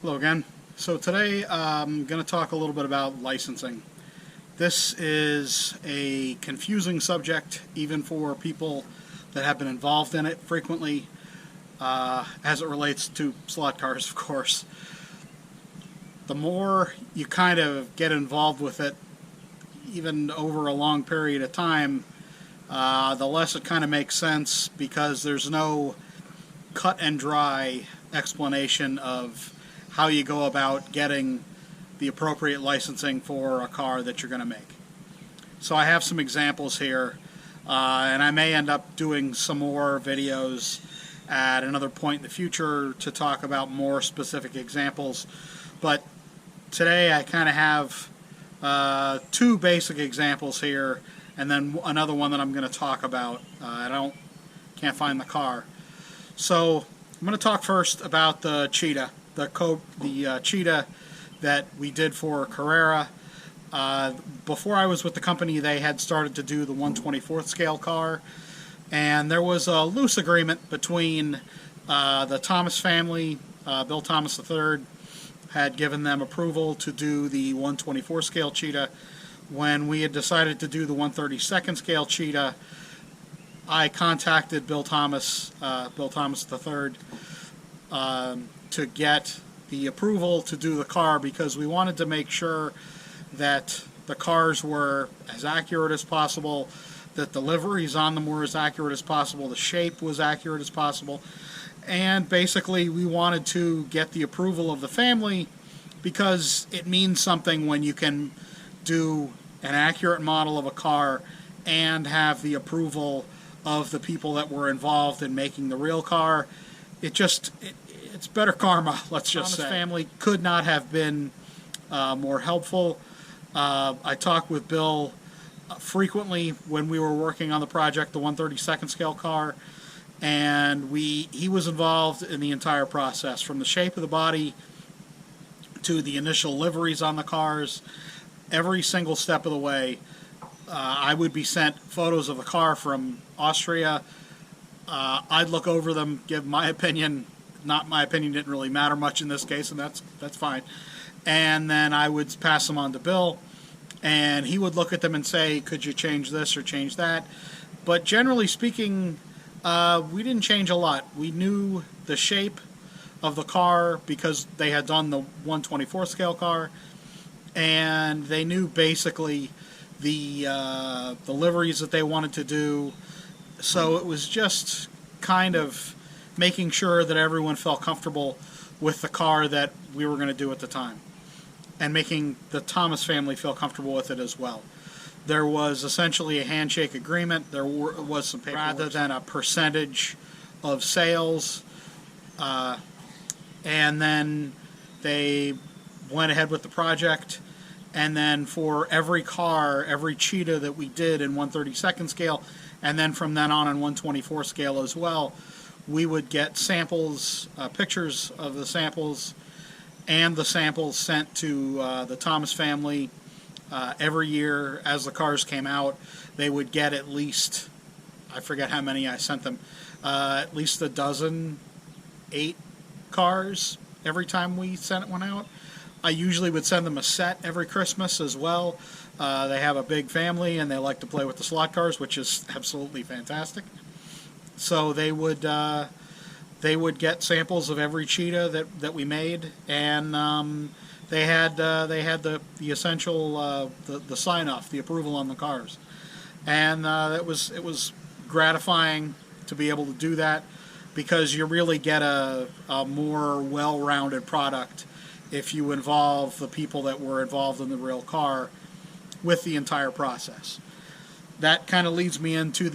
Hello again. So today I'm going to talk a little bit about licensing. This is a confusing subject even for people that have been involved in it frequently, as it relates to slot cars, of course. The more you kind of get involved with it, even over a long period of time, the less it kind of makes sense, because there's no cut and dry explanation of how you go about getting the appropriate licensing for a car that you're going to make. So I have some examples here, and I may end up doing some more videos at another point in the future to talk about more specific examples. But today I kind of have two basic examples here, and then another one that I'm going to talk about. Can't find the car. So I'm going to talk first about the Cheetah, the Cheetah that we did for Carrera. Before I was with the company, they had started to do the 1/24th scale car, and there was a loose agreement between the Thomas family. Bill Thomas III had given them approval to do the 1/24 scale Cheetah. When we had decided to do the 1/32 scale Cheetah, I contacted Bill Thomas III, to get the approval to do the car, because we wanted to make sure that the cars were as accurate as possible, that the liveries on them were as accurate as possible, the shape was accurate as possible, and basically we wanted to get the approval of the family, because it means something when you can do an accurate model of a car and have the approval of the people that were involved in making the real car. It's better karma, let's just say. Thomas family could not have been more helpful. I talked with Bill frequently when we were working on the project, the 1/32 scale car, and he was involved in the entire process, from the shape of the body to the initial liveries on the cars. Every single step of the way, I would be sent photos of the car from Austria. I'd look over them, give my opinion. Not my opinion didn't really matter much in this case, and that's fine. And then I would pass them on to Bill, and he would look at them and say, could you change this or change that? But generally speaking, we didn't change a lot. We knew the shape of the car because they had done the 1/24 scale car, and they knew basically the liveries that they wanted to do. So it was just kind of making sure that everyone felt comfortable with the car that we were going to do at the time, and making the Thomas family feel comfortable with it as well. There was essentially a handshake agreement. There was some paperwork, rather than a percentage of sales. And then they went ahead with the project. And then for every car, every Cheetah that we did in 1/32 scale, and then from then on in 1/24 scale as well, we would get samples, pictures of the samples, and the samples sent to the Thomas family every year as the cars came out. They would get at least, I forget how many I sent them, at least a dozen, 8 cars every time we sent one out. I usually would send them a set every Christmas as well. They have a big family and they like to play with the slot cars, which is absolutely fantastic. So they would get samples of every Cheetah that we made, and they had the essential the sign off, the approval on the cars, and it was gratifying to be able to do that, because you really get a more well-rounded product if you involve the people that were involved in the real car with the entire process. That kind of leads me into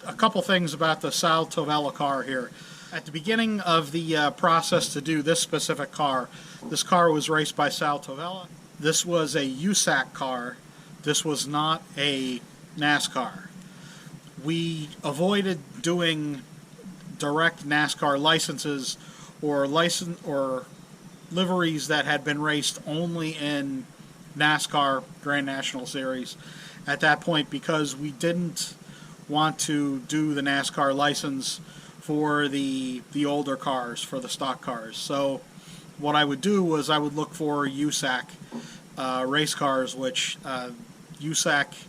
a couple things about the Sal Tovella car here. At the beginning of the process to do this specific car, this car was raced by Sal Tovella. This was a USAC car. This was not a NASCAR. We avoided doing direct NASCAR licenses or liveries that had been raced only in NASCAR Grand National Series at that point, because we didn't want to do the NASCAR license for the older cars, for the stock cars. So what I would do was I would look for USAC race cars, which USAC,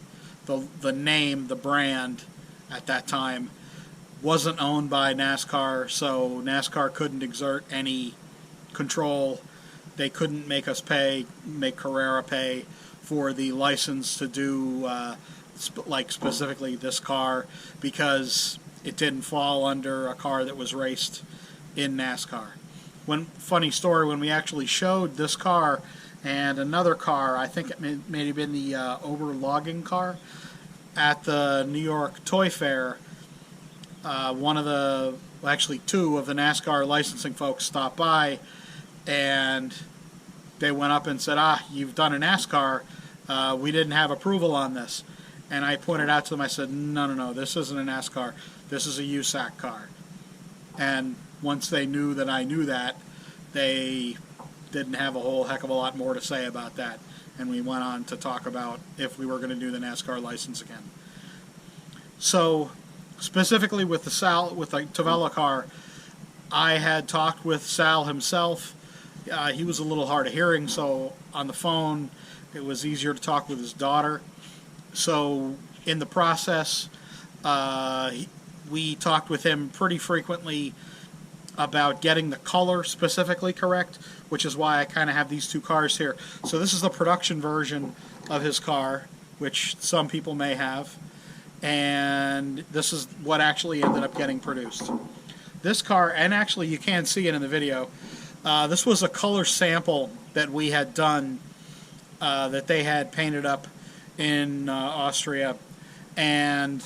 the name, the brand at that time, wasn't owned by NASCAR, so NASCAR couldn't exert any control. They couldn't make Carrera pay for the license to do like specifically this car, because it didn't fall under a car that was raced in NASCAR. Funny story, when we actually showed this car and another car, I think it may have been the Oberlogging car, at the New York Toy Fair, actually two of the NASCAR licensing folks stopped by, and they went up and said, you've done a NASCAR, we didn't have approval on this. And I pointed out to them, I said, no, this isn't a NASCAR, this is a USAC car. And once they knew that I knew that, they didn't have a whole heck of a lot more to say about that. And we went on to talk about if we were going to do the NASCAR license again. So, specifically with the Tavella car, I had talked with Sal himself. He was a little hard of hearing, so on the phone it was easier to talk with his daughter. So in the process, we talked with him pretty frequently about getting the color specifically correct, which is why I kind of have these two cars here. So this is the production version of his car, which some people may have, and this is what actually ended up getting produced. This car, and actually you can see it in the video, this was a color sample that we had done, that they had painted up in Austria, and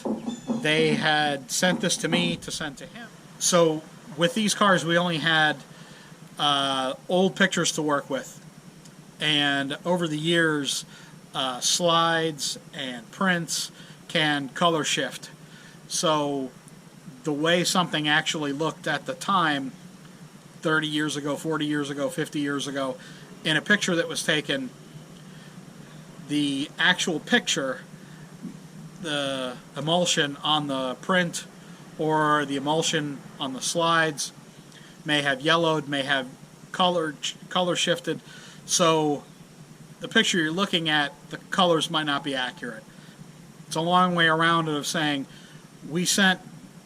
they had sent this to me to send to him. So with these cars, we only had old pictures to work with, and over the years, slides and prints can color shift. So the way something actually looked at the time, 30 years ago, 40 years ago, 50 years ago, in a picture that was taken, the actual picture, the emulsion on the print or the emulsion on the slides may have yellowed, may have color shifted. So the picture you're looking at, the colors might not be accurate. It's a long way around of saying we sent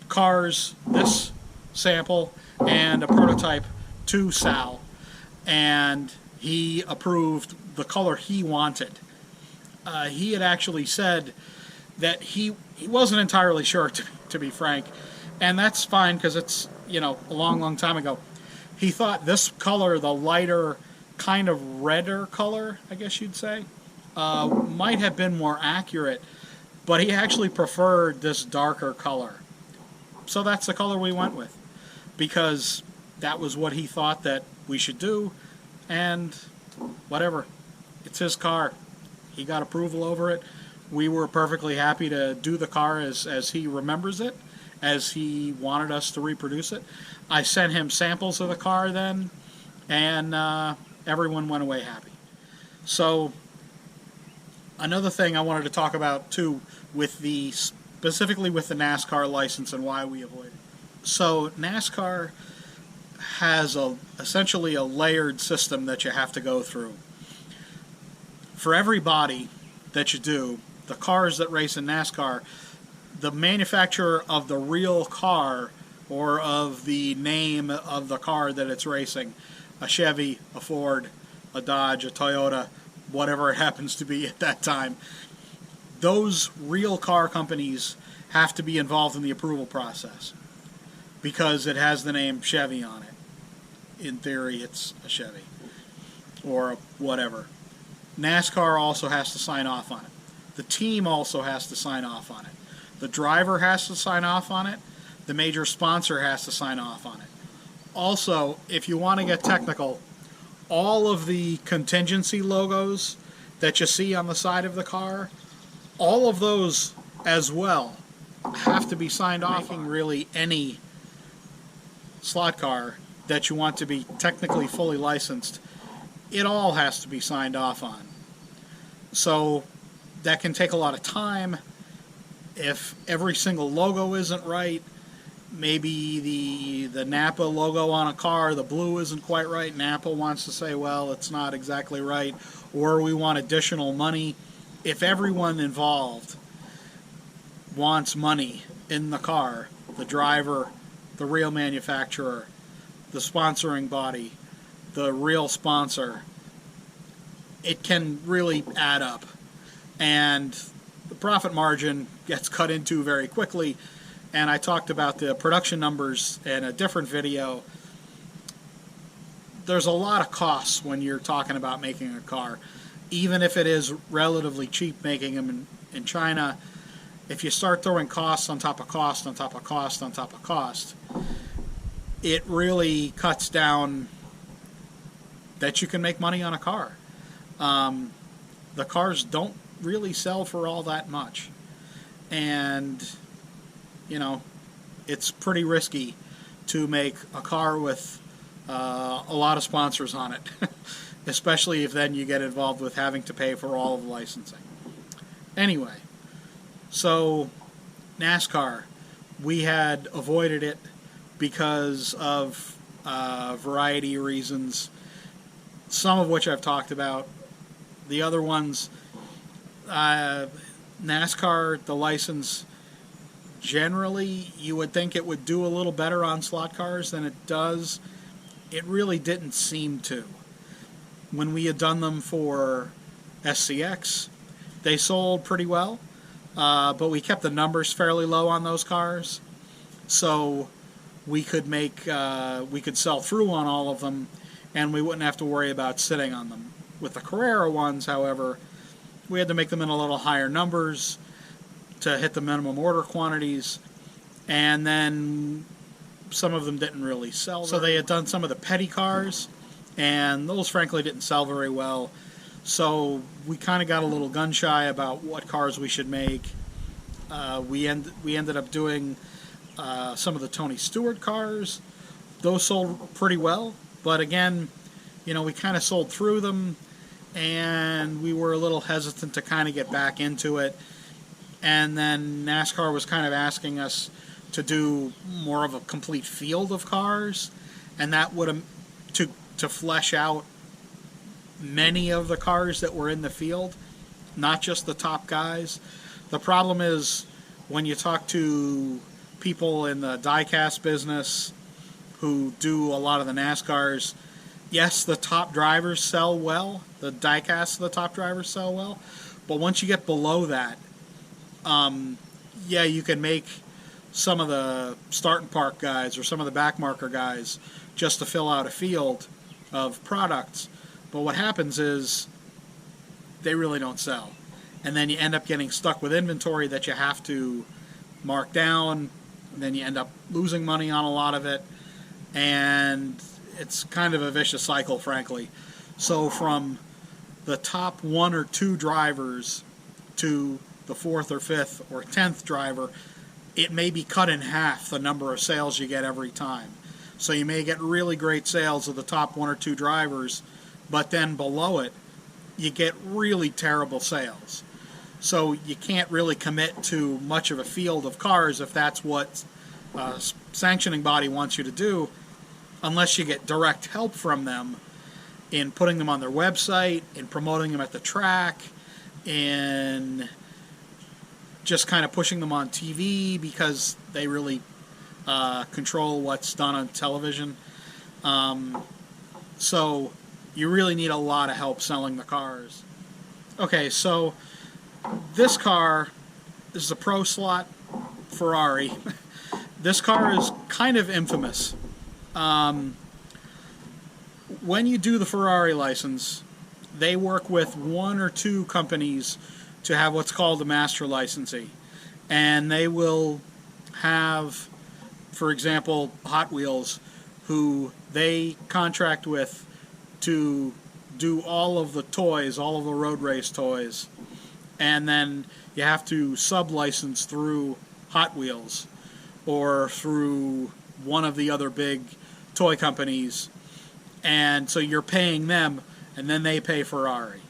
cars, this sample and a prototype, to Sal, and he approved the color he wanted. He had actually said that he wasn't entirely sure, to be frank, and that's fine because it's, a long time ago. He thought this color, the lighter, kind of redder color, I guess you'd say, might have been more accurate, but he actually preferred this darker color. So that's the color we went with, because that was what he thought that we should do, and whatever. It's his car. He got approval over it. We were perfectly happy to do the car as he remembers it, as he wanted us to reproduce it. I sent him samples of the car then, and everyone went away happy. So another thing I wanted to talk about too, specifically with the NASCAR license and why we avoid it. So NASCAR has essentially a layered system that you have to go through. For every body that you do, the cars that race in NASCAR, the manufacturer of the real car, or of the name of the car that it's racing, a Chevy, a Ford, a Dodge, a Toyota, whatever it happens to be at that time, those real car companies have to be involved in the approval process because it has the name Chevy on it. In theory, it's a Chevy or whatever. NASCAR also has to sign off on it. The team also has to sign off on it. The driver has to sign off on it. The major sponsor has to sign off on it. Also, if you want to get technical, all of the contingency logos that you see on the side of the car, all of those as well have to be signed off on. Really any slot car that you want to be technically fully licensed, it all has to be signed off on. So that can take a lot of time. If every single logo isn't right, maybe the Napa logo on a car, the blue isn't quite right. Napa wants to say, well, it's not exactly right, or we want additional money. If everyone involved wants money in the car, the driver, the real manufacturer, the sponsoring body, the real sponsor, it can really add up. And the profit margin gets cut into very quickly. And I talked about the production numbers in a different video. There's a lot of costs when you're talking about making a car. Even if it is relatively cheap making them in China, if you start throwing costs on top of cost on top of cost on top of cost, it really cuts down that you can make money on a car. The cars don't really sell for all that much. And, you know, it's pretty risky to make a car with a lot of sponsors on it, especially if then you get involved with having to pay for all of the licensing. Anyway, so NASCAR, we had avoided it because of a variety of reasons, some of which I've talked about. The other ones, NASCAR, the license, generally you would think it would do a little better on slot cars than it does. It really didn't seem to. When we had done them for SCX, they sold pretty well, but we kept the numbers fairly low on those cars, so we could sell through on all of them, and we wouldn't have to worry about sitting on them. With the Carrera ones, however, we had to make them in a little higher numbers to hit the minimum order quantities, and then some of them didn't really sell. So they had done some of the petty cars, and those frankly didn't sell very well. So we kind of got a little gun shy about what cars we should make. We ended up doing some of the Tony Stewart cars. Those sold pretty well, but again, you know, we kind of sold through them, and we were a little hesitant to kind of get back into it. And then NASCAR was kind of asking us to do more of a complete field of cars, and that would have to flesh out many of the cars that were in the field, not just the top guys. The problem is when you talk to people in the diecast business who do a lot of the NASCARs, yes, the top drivers sell well, the diecasts of the top drivers sell well, but once you get below that, yeah, you can make some of the start and park guys or some of the back marker guys just to fill out a field of products. But what happens is they really don't sell. And then you end up getting stuck with inventory that you have to mark down, and then you end up losing money on a lot of it, and it's kind of a vicious cycle, frankly. So from the top 1 or 2 drivers to the 4th or 5th or 10th driver, it may be cut in half the number of sales you get every time. So you may get really great sales of the top 1 or 2 drivers, but then below it, you get really terrible sales. So you can't really commit to much of a field of cars if that's what a sanctioning body wants you to do, unless you get direct help from them in putting them on their website, in promoting them at the track, in just kind of pushing them on TV because they really control what's done on television. So you really need a lot of help selling the cars. Okay, so this car is a pro slot Ferrari. This car is kind of infamous. When you do the Ferrari license, they work with 1 or 2 companies to have what's called a master licensee. And they will have, for example, Hot Wheels, who they contract with to do all of the toys, all of the road race toys. And then you have to sub-license through Hot Wheels or through one of the other big toy companies. And so you're paying them, and then they pay Ferrari.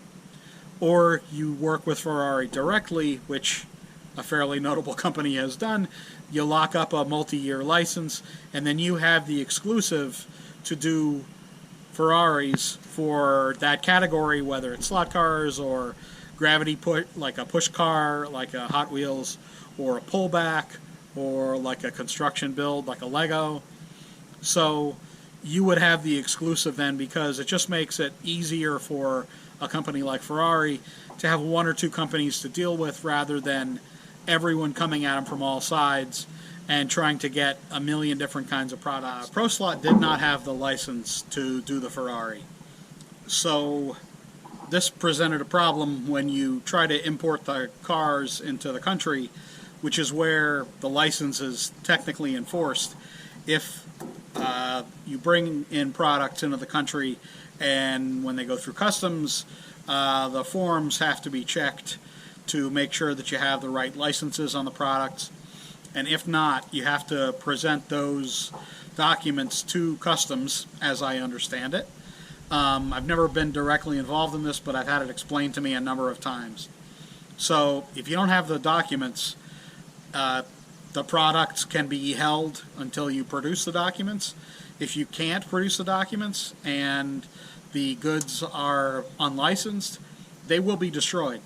Or you work with Ferrari directly, which a fairly notable company has done. you lock up a multi-year license, and then you have the exclusive to do Ferraris for that category, whether it's slot cars or gravity like a push car, like a Hot Wheels, or a pullback, or like a construction build, like a Lego. So you would have the exclusive then, because it just makes it easier for a company like Ferrari to have one or two companies to deal with, rather than everyone coming at them from all sides and trying to get a million different kinds of products. ProSlot did not have the license to do the Ferrari. So this presented a problem when you try to import the cars into the country, which is where the license is technically enforced. If you bring in products into the country, and when they go through customs, the forms have to be checked to make sure that you have the right licenses on the products. And if not, you have to present those documents to customs, as I understand it. I've never been directly involved in this, but I've had it explained to me a number of times. So if you don't have the documents, the products can be held until you produce the documents. If you can't produce the documents and the goods are unlicensed, they will be destroyed.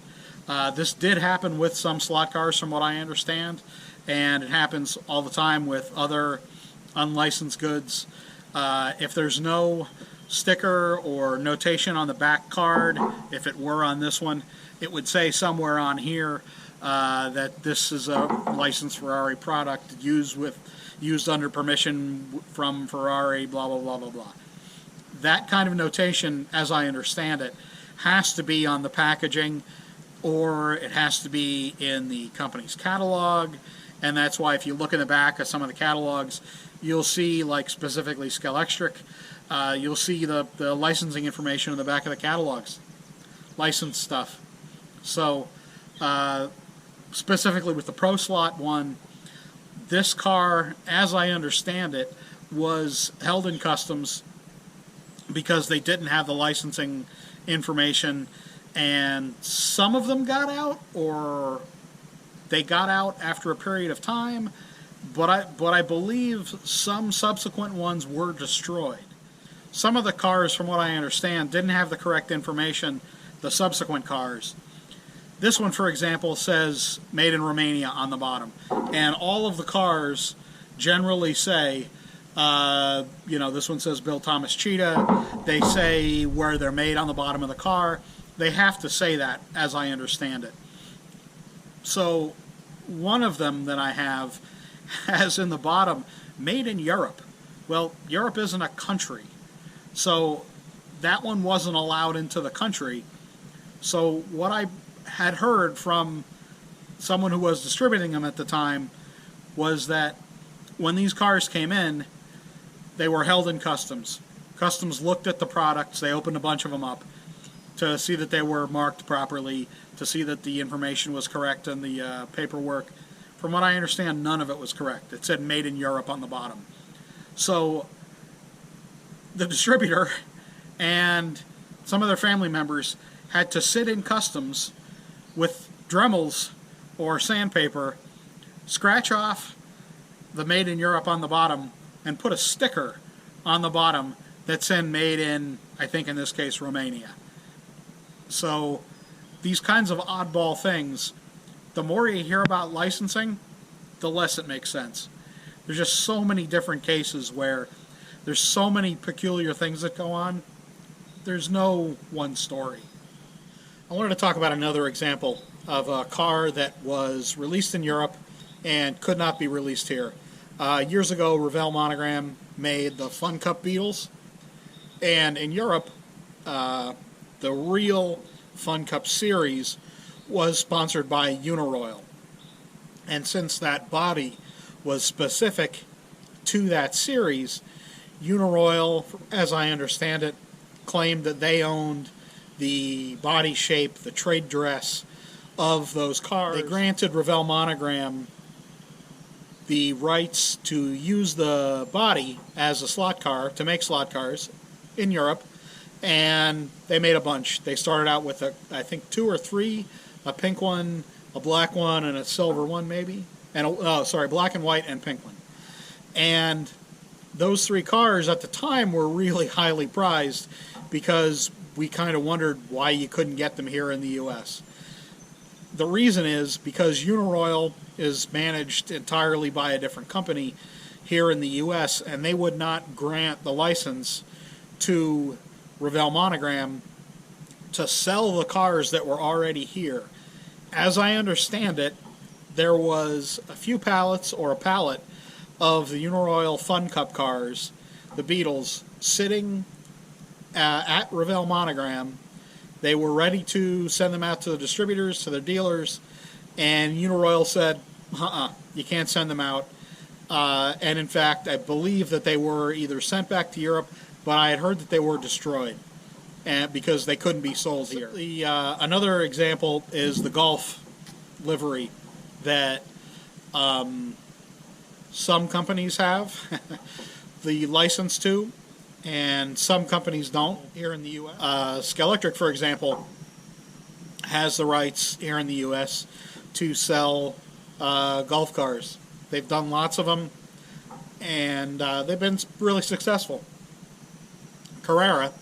This did happen with some slot cars, from what I understand, and it happens all the time with other unlicensed goods. If there's no sticker or notation on the back card, if it were on this one, it would say somewhere on here that this is a licensed Ferrari product used under permission from Ferrari, blah, blah, blah, blah, blah. That kind of notation, as I understand it, has to be on the packaging, or it has to be in the company's catalog. And that's why if you look in the back of some of the catalogs, you'll see, like specifically Scalextric, you'll see the licensing information in the back of the catalogs, licensed stuff. So specifically with the ProSlot one, this car, as I understand it, was held in customs because they didn't have the licensing information, and some of them got out, or they got out after a period of time, but I believe some subsequent ones were destroyed. Some of the cars, from what I understand, didn't have the correct information, the subsequent cars. This one, for example, says made in Romania on the bottom, and all of the cars generally say, this one says Bill Thomas Cheetah. They say where they're made on the bottom of the car. They have to say that, as I understand it. So one of them that I have has in the bottom, made in Europe. Well, Europe isn't a country. So that one wasn't allowed into the country. So what I had heard from someone who was distributing them at the time was that when these cars came in, they were held in customs. Customs looked at the products, they opened a bunch of them up to see that they were marked properly, to see that the information was correct in the paperwork. From what I understand, none of it was correct. It said made in Europe on the bottom. So the distributor and some of their family members had to sit in customs with Dremels or sandpaper, scratch off the made in Europe on the bottom, and put a sticker on the bottom that's in made in, I think in this case, Romania. So these kinds of oddball things, the more you hear about licensing, the less it makes sense. There's just so many different cases where there's so many peculiar things that go on. There's no one story. I wanted to talk about another example of a car that was released in Europe and could not be released here. Years ago, Revell Monogram made the Fun Cup Beetles, and in Europe, the real Fun Cup series was sponsored by Uniroyal. And since that body was specific to that series, Uniroyal, as I understand it, claimed that they owned the body shape, the trade dress of those cars. They granted Revell Monogram the rights to use the body as a slot car, to make slot cars in Europe, and they made a bunch. They started out with, I think, 2 or 3, a pink one, a black one, and a silver one maybe, and black and white and pink one. And those three cars at the time were really highly prized because we kind of wondered why you couldn't get them here in the U.S. The reason is because Uniroyal is managed entirely by a different company here in the U.S., and they would not grant the license to Revell Monogram to sell the cars that were already here. As I understand it, there was a few pallets or a pallet of the Uniroyal Fun Cup cars, the Beetles, sitting at Revell Monogram. They were ready to send them out to the distributors, to their dealers, and Uniroyal said, you can't send them out. And in fact, I believe that they were either sent back to Europe, but I had heard that they were destroyed because they couldn't be sold here. Another example is the Golf livery that some companies have the license to, and some companies don't here in the U.S. Skelectric, for example, has the rights here in the U.S. to sell Golf cars. They've done lots of them, and they've been really successful. Carrera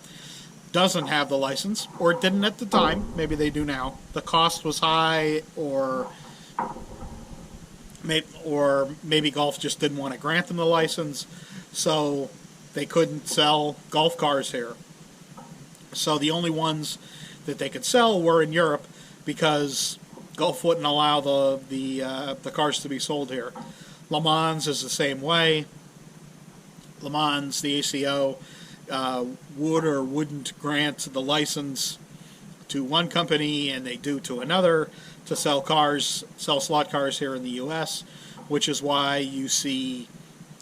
doesn't have the license, or didn't at the time. Maybe they do now. The cost was high, or maybe Golf just didn't want to grant them the license, so they couldn't sell Golf cars here. So the only ones that they could sell were in Europe because Golf wouldn't allow the cars to be sold here. Le Mans is the same way. Le Mans, the ACO, would or wouldn't grant the license to one company, and they do to another, to sell slot cars here in the U.S., which is why you see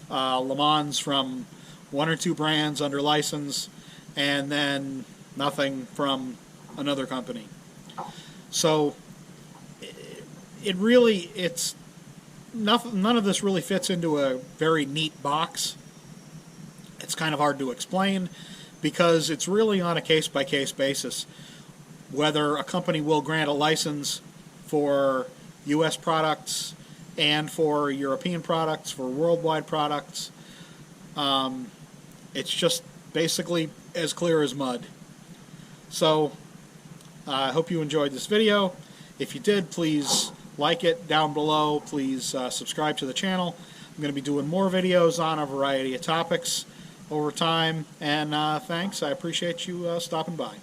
Le Mans from one or two brands under license, and then nothing from another company. So none of this really fits into a very neat box. It's kind of hard to explain because it's really on a case-by-case basis whether a company will grant a license for U.S. products and for European products, for worldwide products. It's just basically as clear as mud. So I hope you enjoyed this video. If you did, please like it down below. Please subscribe to the channel. I'm going to be doing more videos on a variety of topics over time. And thanks. I appreciate you stopping by.